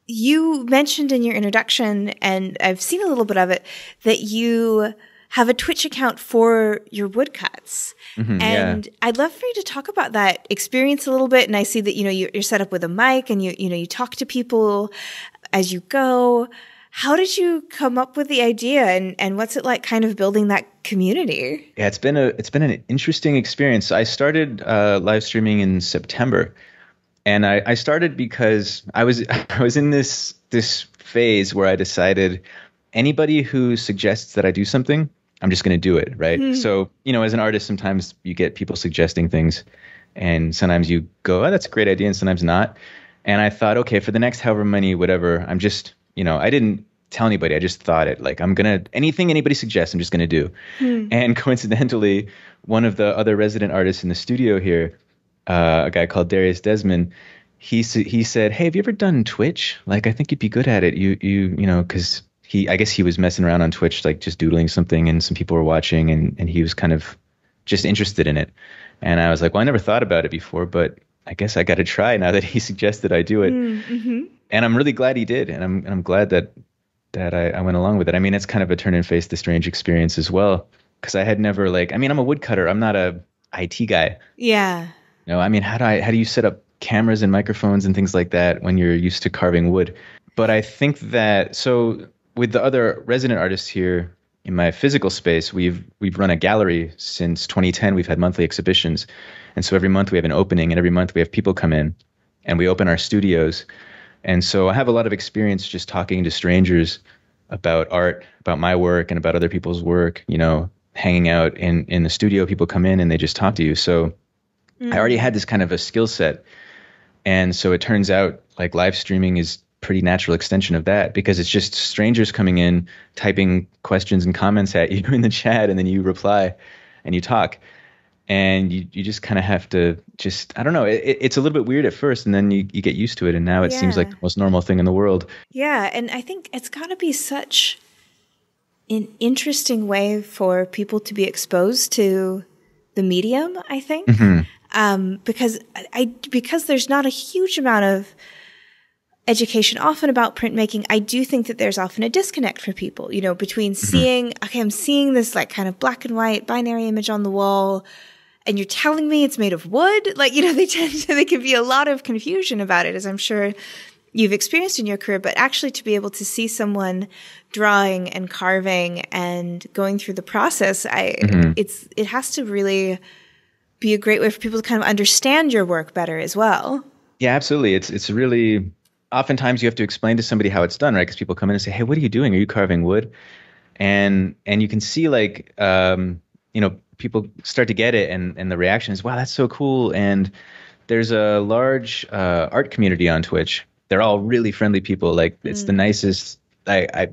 you mentioned in your introduction, and I've seen a little bit of it, that you have a Twitch account for your woodcuts. And I'd love for you to talk about that experience a little bit. And I see that, you're set up with a mic and you talk to people as you go. How did you come up with the idea and what's it like kind of building that community? Yeah, it's been an interesting experience. I started live streaming in September, and I started because I was in this phase where I decided anybody who suggests that I do something, I'm just going to do it, right? So, as an artist, sometimes you get people suggesting things, and sometimes you go, oh, that's a great idea, and sometimes not. And I thought, okay, for the next however many, whatever, I'm just, I didn't tell anybody. I just thought it, like, anything anybody suggests, I'm just going to do. And coincidentally, one of the other resident artists in the studio here, a guy called Darius Desmond, he said, hey, have you ever done Twitch? Like, I think you'd be good at it. Because I guess he was messing around on Twitch, like just doodling something, and some people were watching, and he was kind of just interested in it. And I was like, well, I never thought about it before, but I guess I got to try now that he suggested I do it. And I'm really glad he did. And I'm glad that I went along with it. I mean, it's kind of a turn and face the strange experience as well, because I had never I'm a woodcutter. I'm not a IT guy. Yeah. I mean, how do you set up cameras and microphones and things like that when you're used to carving wood? But I think that, so with the other resident artists here in my physical space, we've run a gallery since 2010. We've had monthly exhibitions. And so every month we have an opening, and every month we have people come in and we open our studios. And so I have a lot of experience just talking to strangers about art, about my work and about other people's work, hanging out in the studio. People come in and they just talk to you. So I already had this kind of a skill set. And so it turns out like live streaming is pretty natural extension of that, because it's just strangers coming in, typing questions and comments at you in the chat, and then you reply and you talk. And you just kind of have to just, I don't know, it's a little bit weird at first, and then you get used to it. And now it seems like the most normal thing in the world. Yeah. And I think it's got to be such an interesting way for people to be exposed to the medium, I think. Because there's not a huge amount of education often about printmaking. I do think that there's often a disconnect for people, between seeing, okay, I'm seeing this like kind of black and white binary image on the wall, and you're telling me it's made of wood. Like, there can be a lot of confusion about it, as I'm sure you've experienced in your career, but actually to be able to see someone drawing and carving and going through the process, it has to really be a great way for people to kind of understand your work better as well. Yeah, absolutely. It's really, oftentimes you have to explain to somebody how it's done, right? Because people come in and say, hey, what are you doing? Are you carving wood? And you can see like, people start to get it, and the reaction is, wow, that's so cool. And there's a large art community on Twitch. They're all really friendly people. Like it's the nicest. I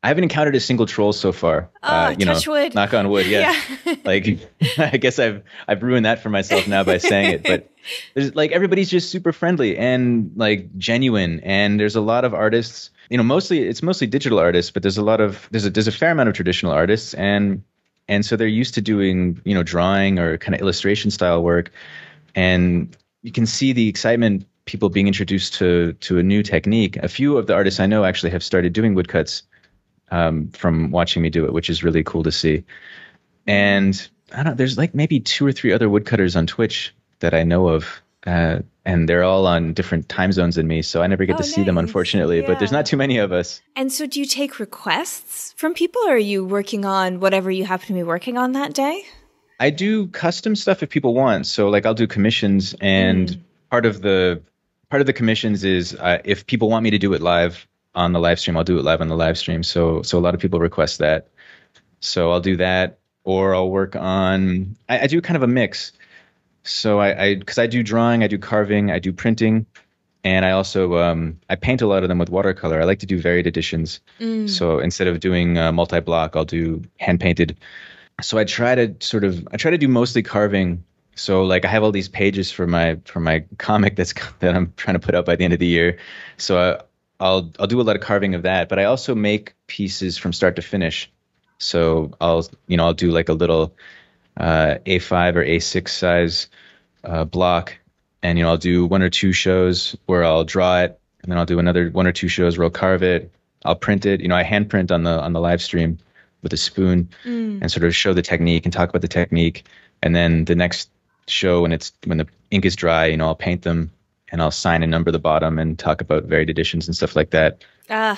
haven't encountered a single troll so far. Touch wood. Knock on wood. Yeah. Like I guess I've ruined that for myself now by saying it. But there's like, everybody's just super friendly and like genuine. And there's a lot of artists. It's mostly digital artists, but there's a fair amount of traditional artists, and so they're used to doing drawing or kind of illustration style work, and you can see the excitement, people being introduced to a new technique. A few of the artists I know actually have started doing woodcuts from watching me do it, which is really cool to see. And there's like maybe 2 or 3 other woodcutters on Twitch that I know of, and they're all on different time zones than me, so I never get to see them, unfortunately. But there's not too many of us. And so do you take requests from people, or are you working on whatever you happen to be working on that day? I do custom stuff if people want. So like I'll do commissions, and part of the commissions is if people want me to do it live on the live stream, I'll do it live on the live stream. So a lot of people request that. So I'll do that, or I'll work on, I do kind of a mix. So because I do drawing, I do carving, I do printing, and I also I paint a lot of them with watercolor. I like to do varied editions. So instead of doing multi-block, I'll do hand painted. So I try to do mostly carving. So like I have all these pages for my comic that I'm trying to put out by the end of the year. So I'll do a lot of carving of that, but I also make pieces from start to finish. So I'll do like a little A5 or A6 size block, and I'll do 1 or 2 shows where I'll draw it, and then I'll do another 1 or 2 shows where I'll carve it. I'll print it. I hand print on the live stream with a spoon and sort of show the technique and talk about the technique. And then the next show, when the ink is dry, I'll paint them and I'll sign and number the bottom and talk about varied editions and stuff like that.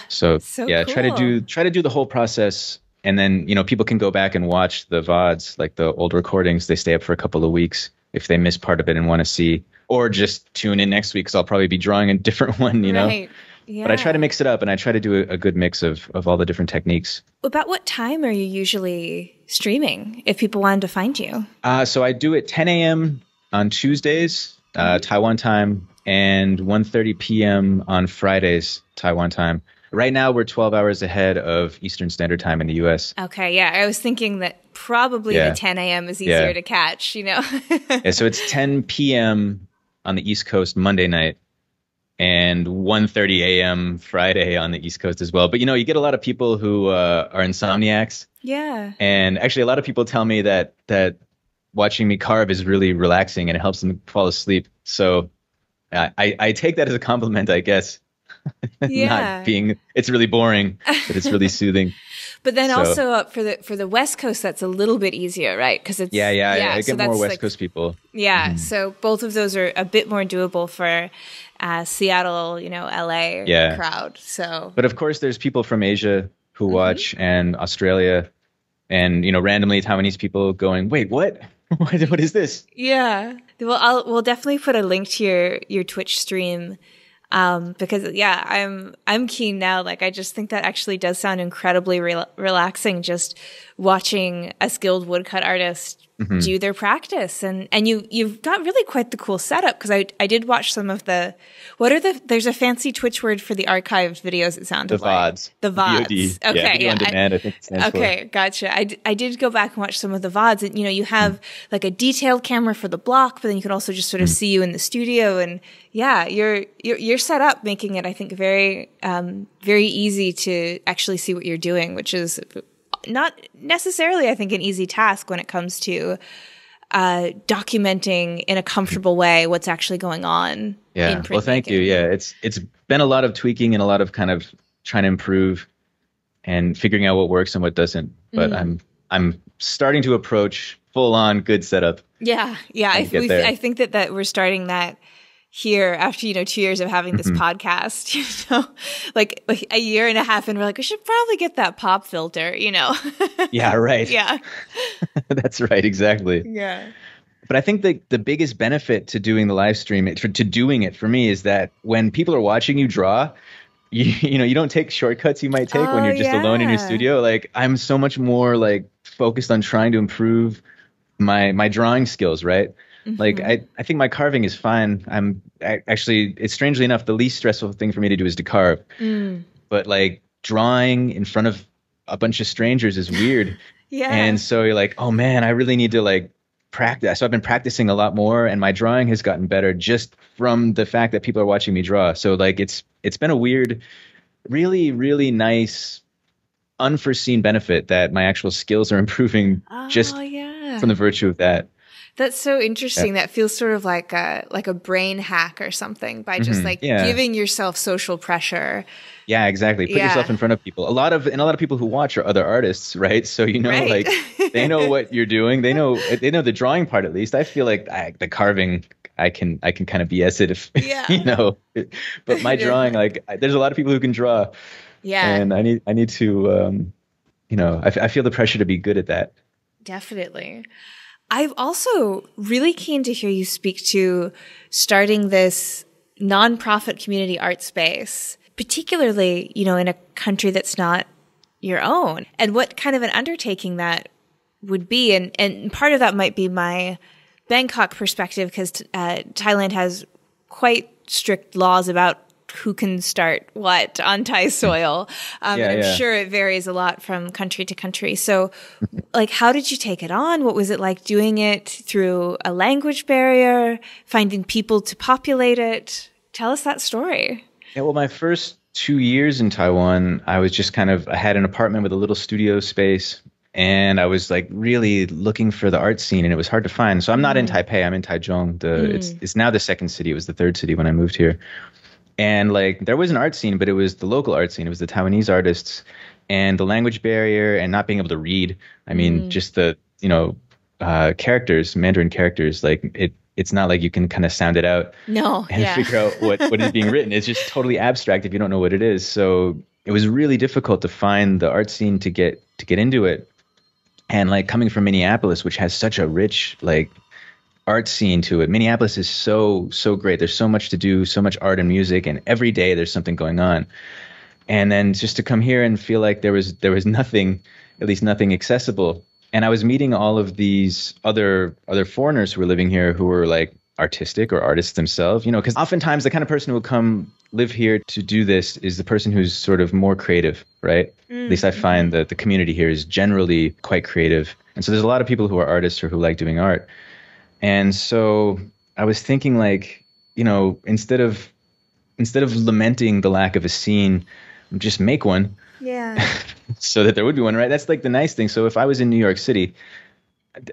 So yeah, cool. try to do the whole process. And then, people can go back and watch the VODs, like the old recordings. They stay up for a couple of weeks if they miss part of it and want to see, or just tune in next week, because I'll probably be drawing a different one, Right. Yeah. But I try to mix it up, and I try to do a good mix of all the different techniques. About what time are you usually streaming if people wanted to find you? So I do it 10 a.m. on Tuesdays, Taiwan time, and 1:30 p.m. on Fridays, Taiwan time. Right now, we're 12 hours ahead of Eastern Standard Time in the U.S. Okay, yeah. I was thinking that probably the 10 a.m. is easier to catch, Yeah, so it's 10 p.m. on the East Coast Monday night, and 1:30 a.m. Friday on the East Coast as well. But, you get a lot of people who are insomniacs. Yeah. And actually, a lot of people tell me that watching me carve is really relaxing and it helps them fall asleep. So I take that as a compliment, I guess. Yeah. It's really boring, but it's really soothing. But then So, also for the West Coast, that's a little bit easier, right? Because it's I so get more that's West like, Coast people. yeah. So both of those are a bit more doable for Seattle, LA Yeah. crowd. So, But of course, there's people from Asia who watch, and Australia, and randomly Taiwanese people going, "Wait, what? What is this?" yeah. Well, we'll definitely put a link to your Twitch stream. Because I'm keen now. Like, I just think that actually does sound incredibly relaxing, just watching a skilled woodcut artist do their practice. And you've got really quite the cool setup, because I did watch some of there's a fancy Twitch word for the archived videos, it sounded like. VODs. The VODs. VOD. Okay. Video on demand, I think it stands for. Okay, gotcha. I did go back and watch some of the VODs, and you have like a detailed camera for the block, but then you can also just sort of see you in the studio, and yeah, you're set up, making it, I think, very very easy to actually see what you're doing, which is not necessarily, I think, an easy task when it comes to documenting in a comfortable way what's actually going on. Yeah. Well, thank you. Yeah, it's been a lot of tweaking and a lot of kind of trying to improve and figuring out what works and what doesn't. But I'm starting to approach full on good setup. Yeah. I think that we're starting that here after 2 years of having this podcast. Like a year and a half, and we're like, we should probably get that pop filter. Yeah. Right. Yeah. That's right. Exactly. Yeah. But I think the biggest benefit to doing the live stream, to doing it for me, is that when people are watching you draw, you don't take shortcuts you might take when you're just alone in your studio. Like, I'm so much more like focused on trying to improve my drawing skills, right? Like, I think my carving is fine. It's strangely enough, the least stressful thing for me to do is to carve. But like, drawing in front of a bunch of strangers is weird. Yeah. And so you're like, oh man, I really need to like practice. So I've been practicing a lot more, and my drawing has gotten better just from the fact that people are watching me draw. So like, it's been a weird, really, really nice, unforeseen benefit that my actual skills are improving just from the virtue of that. That's so interesting. That feels sort of like a brain hack or something, by just giving yourself social pressure. Yeah, exactly. Put yourself in front of people. A lot of people who watch are other artists, right? So like, they know what you're doing. They know the drawing part, at least. I feel like the carving, I can kind of BS it if But my drawing, like, there's a lot of people who can draw. Yeah. And I need to I feel the pressure to be good at that. Definitely. I'm also really keen to hear you speak to starting this nonprofit community art space, particularly, in a country that's not your own, and what kind of an undertaking that would be. And part of that might be my Bangkok perspective, because Thailand has quite strict laws about who can start what on Thai soil. I'm sure it varies a lot from country to country. So, like, how did you take it on? What was it like doing it through a language barrier, finding people to populate it? Tell us that story. Yeah, well, my first 2 years in Taiwan, I was just I had an apartment with a little studio space, and I was like really looking for the art scene, and it was hard to find. So I'm not in Taipei, I'm in Taichung. It's now the second city. It was the third city when I moved here. And like, there was an art scene, but it was the local art scene. It was the Taiwanese artists, and the language barrier and not being able to read. I mean, just the, characters, Mandarin characters, like it's not like you can kind of sound it out and figure out what is being written. It's just totally abstract if you don't know what it is. So it was really difficult to find the art scene to get into it. And like, coming from Minneapolis, which has such a rich, like, art scene to it. Minneapolis is so great. There's so much to do, so much art and music, and every day there's something going on. And then just to come here and feel like there was nothing, at least nothing accessible. And I was meeting all of these other foreigners who were living here, who were like artistic or artists themselves, because oftentimes the kind of person who will come live here to do this is the person who's sort of more creative, right? At least I find that the community here is generally quite creative. And so there's a lot of people who are artists or who like doing art. And so I was thinking, like, instead of lamenting the lack of a scene, just make one. Yeah. So that there would be one, right? That's like the nice thing. So if I was in New York City,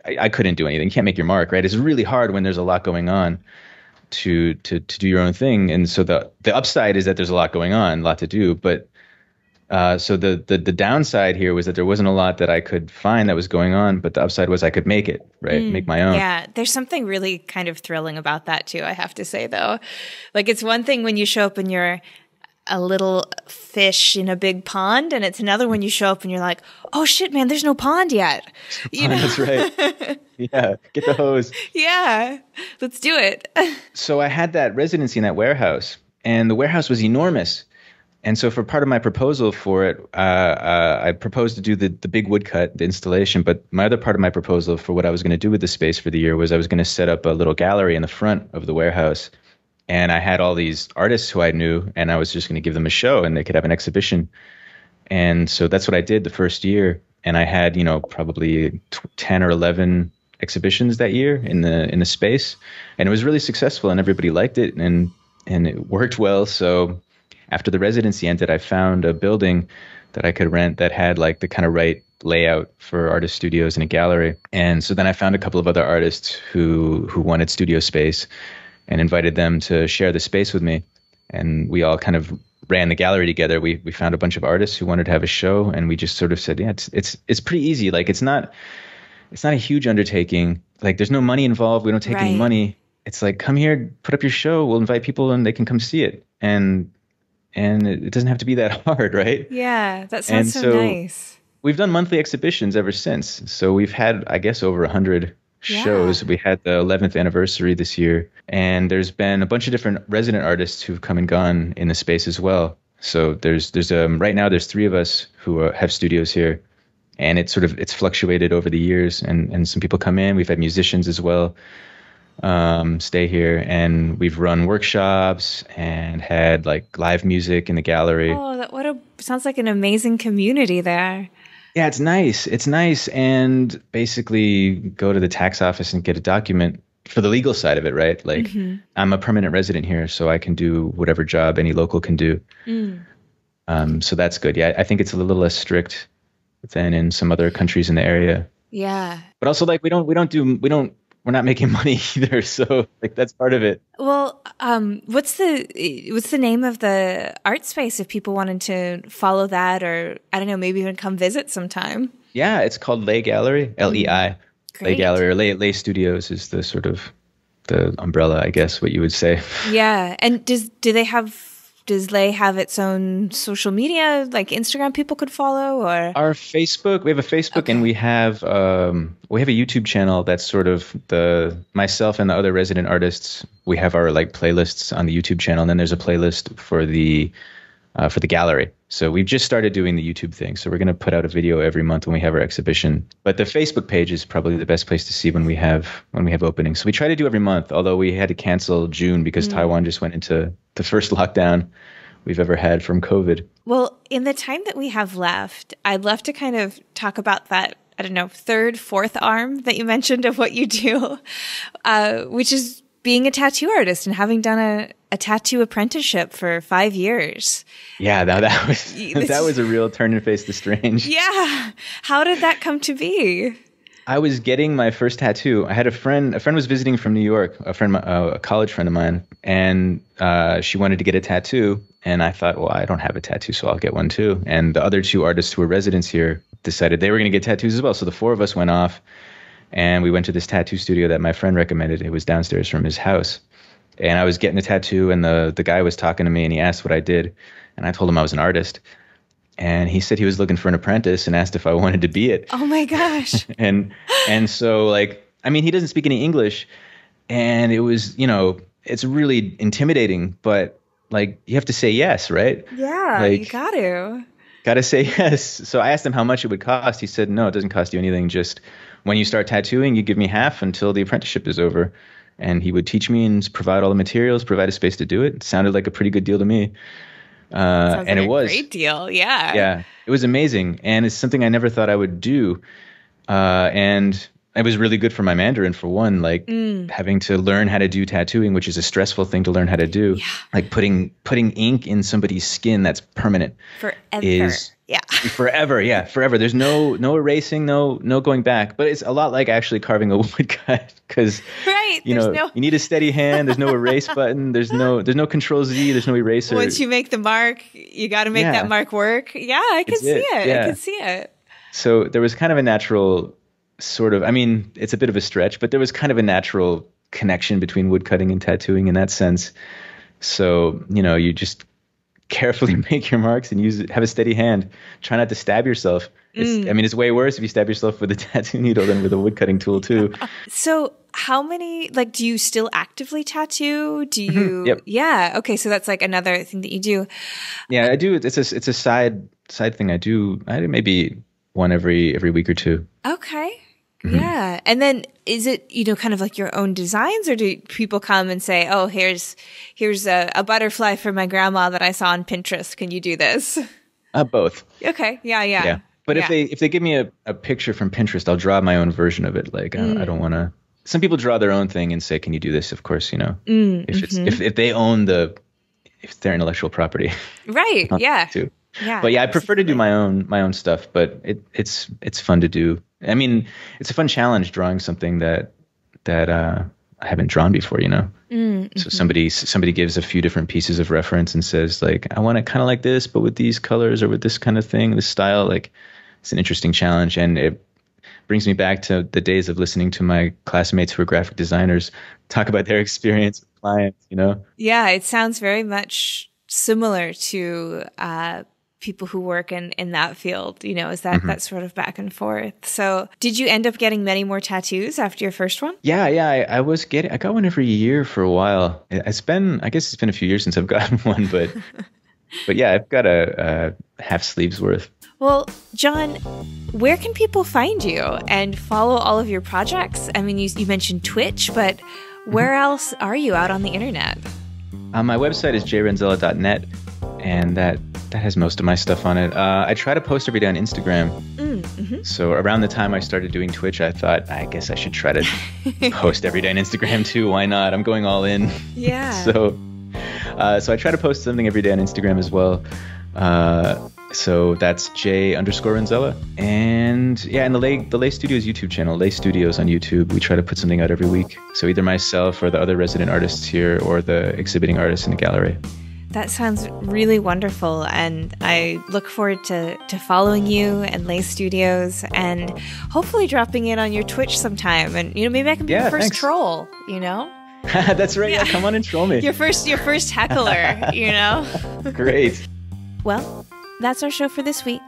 I couldn't do anything. You can't make your mark, right? It's really hard when there's a lot going on to do your own thing. And so the upside is that there's a lot going on, a lot to do. But So the downside here was that there wasn't a lot that I could find that was going on, but the upside was I could make it, right? Make my own. Yeah, there's something really kind of thrilling about that too, I have to say, though. Like, it's one thing when you show up and you're a little fish in a big pond, and it's another when you show up and you're like, oh shit, man, there's no pond yet. You know? That's right. Yeah, get the hose. Yeah, let's do it. So I had that residency in that warehouse, and the warehouse was enormous. And so for part of my proposal for it, I proposed to do the big woodcut, the installation. But my other part of my proposal for what I was going to do with the space for the year was I was going to set up a little gallery in the front of the warehouse. And I had all these artists who I knew, and I was just going to give them a show and they could have an exhibition. And so that's what I did the first year. And I had, probably 10 or 11 exhibitions that year in the space. And it was really successful and everybody liked it and it worked well. So after the residency ended, I found a building that I could rent that had like the kind of right layout for artist studios and a gallery. And so then I found a couple of other artists who wanted studio space and invited them to share the space with me. And we all kind of ran the gallery together. We found a bunch of artists who wanted to have a show, and we just sort of said, yeah, it's pretty easy. Like it's not a huge undertaking. Like there's no money involved. We don't take any money. It's like, come here, put up your show. We'll invite people and they can come see it. And it doesn't have to be that hard, right? Yeah, that sounds so nice. We've done monthly exhibitions ever since. So we've had, I guess, over 100 shows. We had the 11th anniversary this year. And there's been a bunch of different resident artists who've come and gone in the space as well. So there's right now there's 3 of us who have studios here. And it's fluctuated over the years. And some people come in. We've had musicians as well stay here, and we've run workshops and had like live music in the gallery. Oh, sounds like an amazing community there. Yeah, it's nice. And basically go to the tax office and get a document for the legal side of it, right? Like I'm a permanent resident here, so I can do whatever job any local can do. So that's good. Yeah, I think it's a little less strict than in some other countries in the area. Yeah. But also like we're not making money either, so like that's part of it. Well, what's the name of the art space if people wanted to follow that, or I don't know, maybe even come visit sometime? Yeah, it's called Lay Gallery, LEI. Lay Gallery or Lay Studios is the sort of the umbrella, I guess, what you would say. Yeah, and does Lay have its own social media, like Instagram people could follow, or our Facebook? We have a Facebook, and we have a YouTube channel that's sort of myself and the other resident artists. We have our like playlists on the YouTube channel, and then there's a playlist for the gallery. So we've just started doing the YouTube thing. So we're going to put out a video every month when we have our exhibition. But the Facebook page is probably the best place to see when we have openings. So we try to do every month, although we had to cancel June because Taiwan just went into the first lockdown we've ever had from COVID. Well, in the time that we have left, I'd love to kind of talk about that, I don't know, third, fourth arm that you mentioned of what you do, which is being a tattoo artist and having done a tattoo apprenticeship for 5 years. Yeah, that was a real turn and face the strange. Yeah. How did that come to be? I was getting my first tattoo. I had a friend was visiting from New York, a college friend of mine, and she wanted to get a tattoo. And I thought, well, I don't have a tattoo, so I'll get one too. And the other 2 artists who were residents here decided they were going to get tattoos as well. So the 4 of us went off, and we went to this tattoo studio that my friend recommended. It was downstairs from his house. And I was getting a tattoo, and the guy was talking to me, and he asked what I did. And I told him I was an artist. And he said he was looking for an apprentice and asked if I wanted to be it. Oh my gosh. and so like, I mean, he doesn't speak any English, and it was, it's really intimidating, but like you have to say yes, right? Yeah, like, you got to say yes. So I asked him how much it would cost. He said, no, it doesn't cost you anything. Just when you start tattooing, you give me half until the apprenticeship is over. And he would teach me and provide all the materials, provide a space to do it. It sounded like a pretty good deal to me. Sounds and like it was a great deal. Yeah. Yeah. It was amazing. And it's something I never thought I would do. And it was really good for my Mandarin, for one, like having to learn how to do tattooing, which is a stressful thing to learn how to do. Yeah. Like putting ink in somebody's skin that's permanent. Forever. Yeah. Forever. Yeah. Forever. There's no erasing, no going back. But it's a lot like actually carving a woodcut, because you need a steady hand. There's no erase button. There's no Control Z. There's no eraser. Once you make the mark, you got to make that mark work. Yeah, I can see it. Yeah. I can see it. So there was kind of a natural sort of, I mean, it's a bit of a stretch, but there was kind of a natural connection between woodcutting and tattooing in that sense. So, you just carefully make your marks and have a steady hand. Try not to stab yourself. It's way worse if you stab yourself with a tattoo needle than with a woodcutting tool too. So how many, do you still actively tattoo? Do you? Yep. Yeah. Okay. So that's like another thing that you do. Yeah, I do. It's a side thing I do. I do maybe one every week or two. Okay. Yeah. And then is it, kind of like your own designs, or do people come and say, oh, here's a butterfly for my grandma that I saw on Pinterest. Can you do this? Both. Okay. Yeah. But if they give me a picture from Pinterest, I'll draw my own version of it. Like I don't want to. Some people draw their own thing and say, "Can you do this?" Of course, if they own if their intellectual property, right? Yeah. Too. Yeah. But yeah, I prefer to do my own stuff. But it's fun to do. I mean, it's a fun challenge drawing something that I haven't drawn before. So somebody gives a few different pieces of reference and says, like, I want it kind of like this, but with these colors or with this kind of thing, this style. Like, it's an interesting challenge, and it brings me back to the days of listening to my classmates who are graphic designers talk about their experience with clients. Yeah, it sounds very much similar to people who work in that field, is that sort of back and forth. So did you end up getting many more tattoos after your first one? Yeah. I got one every year for a while. I guess it's been a few years since I've gotten one, but yeah, I've got a half sleeve's worth. Well, Jon, where can people find you and follow all of your projects? I mean, you mentioned Twitch, but where else are you out on the internet? My website is jrenzella.net, and that has most of my stuff on it. I try to post every day on Instagram. So around the time I started doing Twitch, I thought, I guess I should try to post every day on Instagram too. Why not? I'm going all in. Yeah. So I try to post something every day on Instagram as well. So that's J_Renzella. And the Lay Studios YouTube channel, Lay Studios on YouTube. We try to put something out every week. So either myself or the other resident artists here or the exhibiting artists in the gallery. That sounds really wonderful, and I look forward to following you and Lay Studios, and hopefully dropping in on your Twitch sometime. And maybe I can be your first troll. That's right. Yeah, come on and troll me. Your first heckler. Great. Well, that's our show for this week.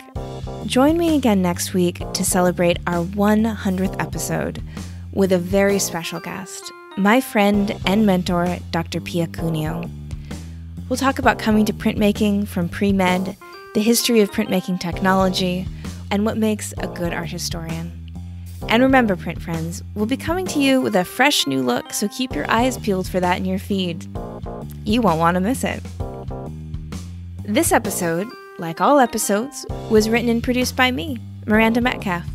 Join me again next week to celebrate our 100th episode with a very special guest, my friend and mentor, Dr. Pia Cuneo. We'll talk about coming to printmaking from pre-med, the history of printmaking technology, and what makes a good art historian. And remember, print friends, we'll be coming to you with a fresh new look, so keep your eyes peeled for that in your feed. You won't want to miss it. This episode, like all episodes, was written and produced by me, Miranda Metcalf,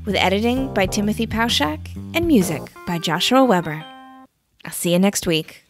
with editing by Timothy Pauschak and music by Joshua Weber. I'll see you next week.